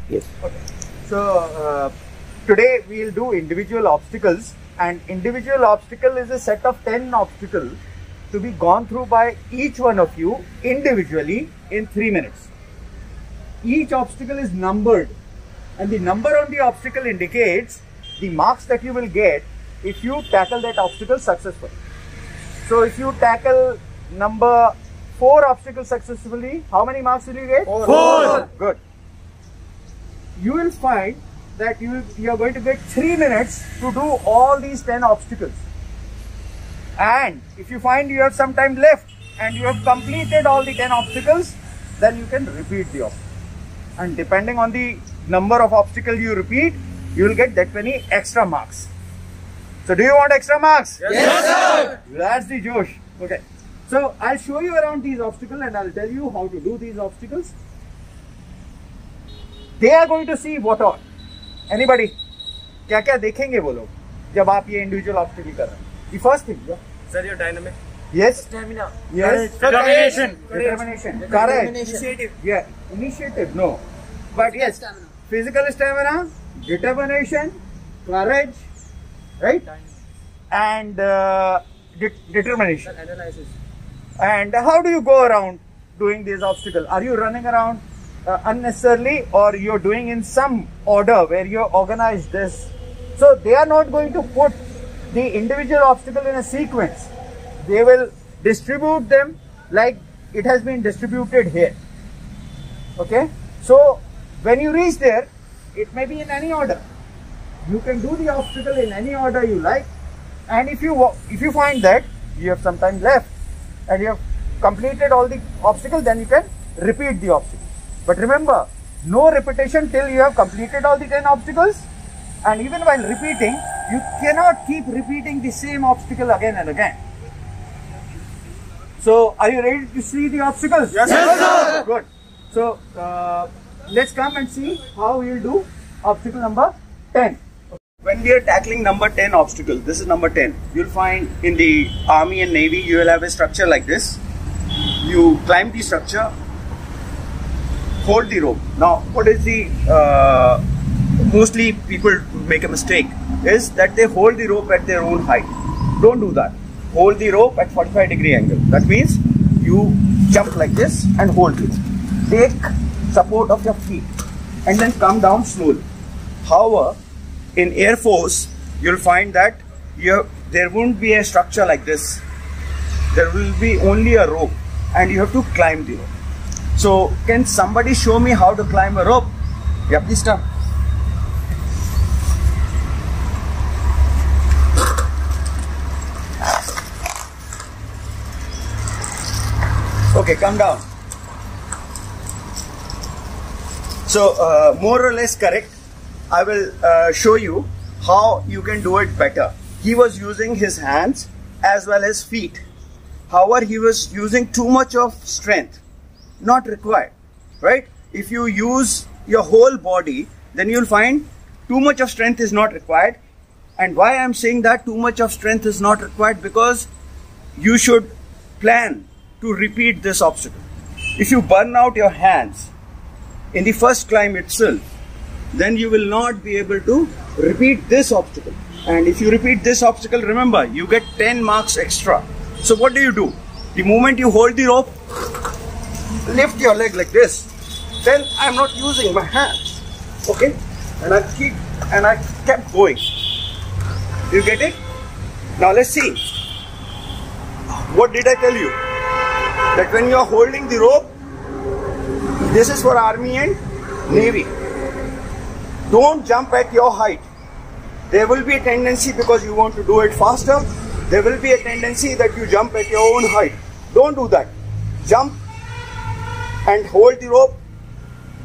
Yes. Okay. So today we'll do individual obstacles, and individual obstacle is a set of 10 obstacles to be gone through by each one of you individually in 3 minutes. Each obstacle is numbered, and the number on the obstacle indicates the marks that you will get if you tackle that obstacle successfully. So if you tackle number 4 obstacles successfully, how many marks will you get? 4. Good. You will find that you are going to get 3 minutes to do all these 10 obstacles. And if you find you have some time left and you have completed all the 10 obstacles, then you can repeat the obstacle. And depending on the number of obstacles you repeat, you will get that many extra marks. So do you want extra marks? Yes, sir. That's the Josh. Okay. So I'll show you around these obstacles and I'll tell you how to do these obstacles. They are going to see what all. Anybody? क्या क्या देखेंगे वो लोग जब आप ये individual obstacle कर रहे हैं? The first thing, Sir, your dynamic. yes, Stamina. yes, determination, courage, Initiative. yeah, initiative, no, but yes, physical stamina, determination, courage, right, and determination. Analysis. And how do you go around doing these obstacles? Are you running around unnecessarily, or you're doing in some order where you organize this? So they are not going to put the individual obstacle in a sequence. They will distribute them like it has been distributed here. Okay? So when you reach there, it may be in any order. You can do the obstacle in any order you like. And if you find that you have some time left and you have completed all the obstacles, then you can repeat the obstacle. But remember, no repetition till you have completed all the 10 obstacles. And even while repeating, you cannot keep repeating the same obstacle again and again. So, are you ready to see the obstacles? Yes, sir. Good. So, let's come and see how we will do obstacle number 10. When we are tackling number 10 obstacle, this is number 10. You'll find in the Army and Navy, you will have a structure like this. You climb the structure, hold the rope. Now, what is the mostly people make a mistake is that they hold the rope at their own height. Don't do that. Hold the rope at 45-degree angle. That means you jump like this and hold it. Take support of your feet and then come down slowly. However, in Air Force, you'll find that there won't be a structure like this. There will be only a rope and you have to climb the rope. So, can somebody show me how to climb a rope? Yeah, please come. Okay, come down. So, more or less correct. I will show you how you can do it better. He was using his hands as well as feet. However, he was using too much of strength. Not required, right? If you use your whole body, then you'll find too much of strength is not required. And why I'm saying that too much of strength is not required, because you should plan to repeat this obstacle. If you burn out your hands in the first climb itself, then you will not be able to repeat this obstacle. And if you repeat this obstacle, remember, you get 10 marks extra. So what do? The moment you hold the rope, lift your leg like this, then I'm not using my hands. Okay? And I kept going. You get it? Now let's see. What did I tell you? That when you are holding the rope, this is for Army and Navy. Don't jump at your height. There will be a tendency, because you want to do it faster, there will be a tendency that you jump at your own height. Don't do that. Jump and hold the rope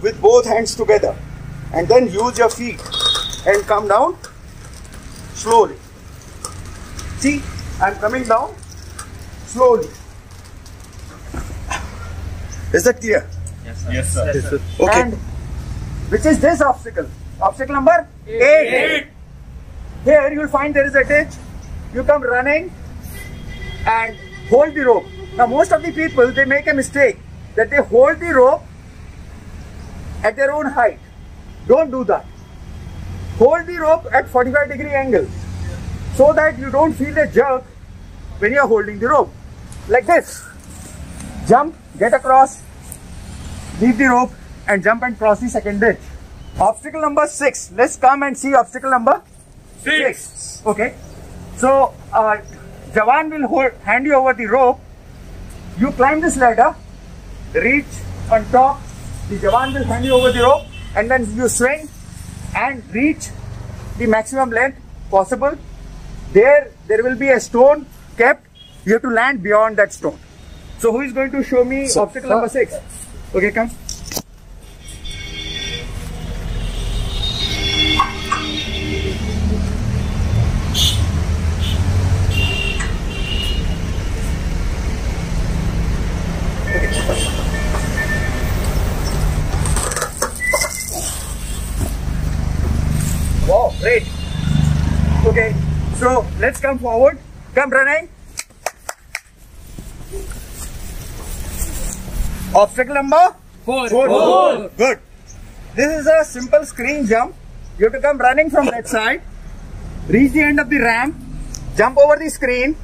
with both hands together, and then use your feet and come down slowly. See, I'm coming down slowly. Is that clear? Yes, sir. Yes, sir. Okay. And which is this obstacle? Obstacle number 8. Here you will find there is a ditch. You come running and hold the rope. Now most of the people, they make a mistake that they hold the rope at their own height. don't do that. Hold the rope at 45-degree angle so that you don't feel a jerk when you are holding the rope. Like this. Jump, get across, leave the rope and jump and cross the second ditch. Obstacle number 6. Let's come and see obstacle number 6. Okay. So, Jawan will hand you over the rope. You climb this ladder, reach on top. The Jawan will hand you over the rope and then you swing and reach the maximum length possible. There will be a stone kept. You have to land beyond that stone. So who is going to show me obstacle number 6? Okay, come. Wow, great. Okay, so let's come forward. Come, Pranay. Obstacle number 4. Good. This is a simple screen jump. You have to come running from that side, reach the end of the ramp, jump over the screen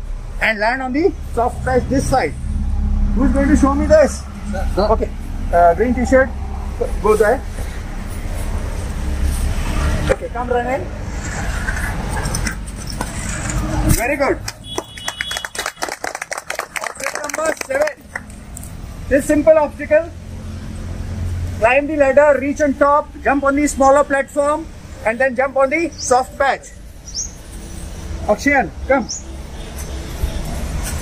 and land on the soft patch this side. Who is going to show me this? Okay. Green t-shirt. Go there. Okay, come running. Very good. Obstacle number 7. This simple obstacle. Climb the ladder, reach on top, jump on the smaller platform and then jump on the soft patch. Akshayan, come.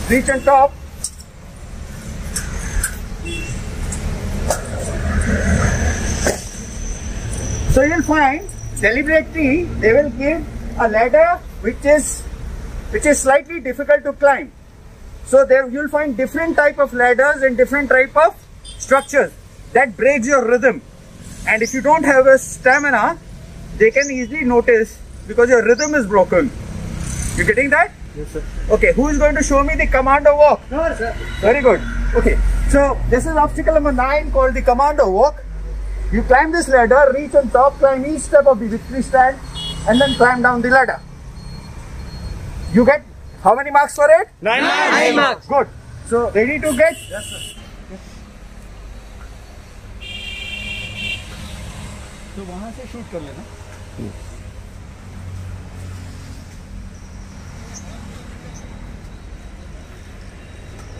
Reach on top. So you'll find deliberately they will give a ladder which is slightly difficult to climb. So there you'll find different type of ladders and different type of structures that breaks your rhythm. And if you don't have a stamina, they can easily notice because your rhythm is broken. You getting that? Yes, sir. Okay, who is going to show me the commando walk? No, sir. Very good. Okay, so this is obstacle number 9 called the commando walk. You climb this ladder, reach on top, climb each step of the victory stand and then climb down the ladder. You get how many marks for it? 9 marks. Good. So ready to get? Yes, sir. तो वहां से shoot कर लेना.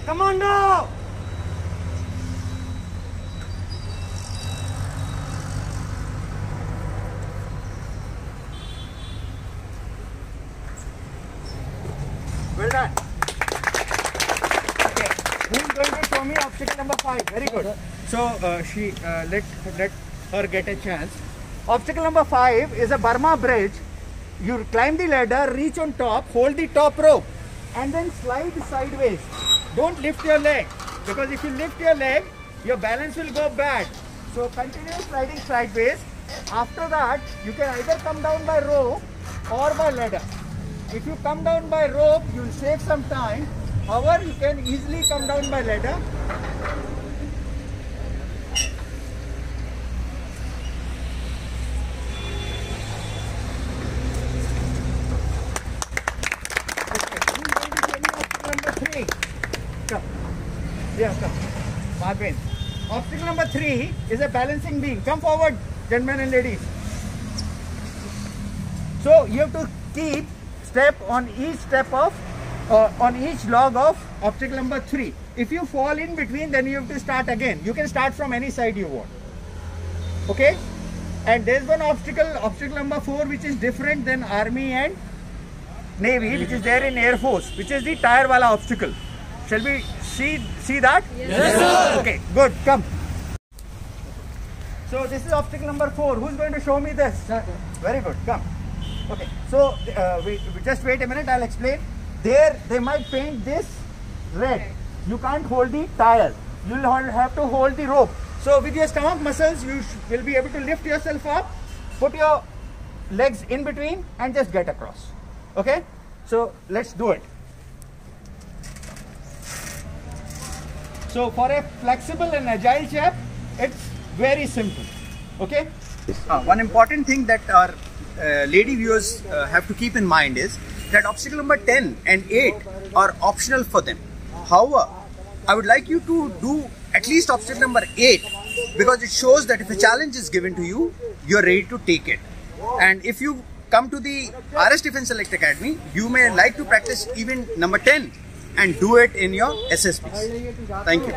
Commando! Well done. Okay. Who is going to show me obstacle number 5? Very good. So let her get a chance. Obstacle number 5 is a Burma bridge. You climb the ladder, reach on top, hold the top rope and then slide sideways. Don't lift your leg because if you lift your leg, your balance will go bad. So continue sliding sideways. After that, you can either come down by rope or by ladder. If you come down by rope, you will save some time. However, you can easily come down by ladder. Come. Yeah, come. Marvin. Obstacle number 3 is a balancing beam. Come forward, gentlemen and ladies. So you have to keep step on each step of on each log of obstacle number 3. If you fall in between, then you have to start again. You can start from any side you want. Okay? And there's one obstacle number 4, which is different than Army and Navy, which is there in Air Force, which is the tire wala obstacle. Shall we see that? Yes, sir. Okay, good. Come. So this is obstacle number 4. Who's going to show me this? Very good. Come. Okay. So just wait a minute. I'll explain. There they might paint this red. You can't hold the tire. You'll have to hold the rope. So with your stomach muscles, you will be able to lift yourself up, put your legs in between, and just get across. Okay. So let's do it. So for a flexible and agile chap, it's very simple. Okay. please. One important thing that our lady viewers have to keep in mind is that obstacle number 10 and 8 are optional for them. However, I would like you to do at least obstacle number 8 because it shows that if a challenge is given to you, you are ready to take it. And if you come to the RS Defence Select Academy, you may like to practice even number 10 and do it in your SSBs. Thank you.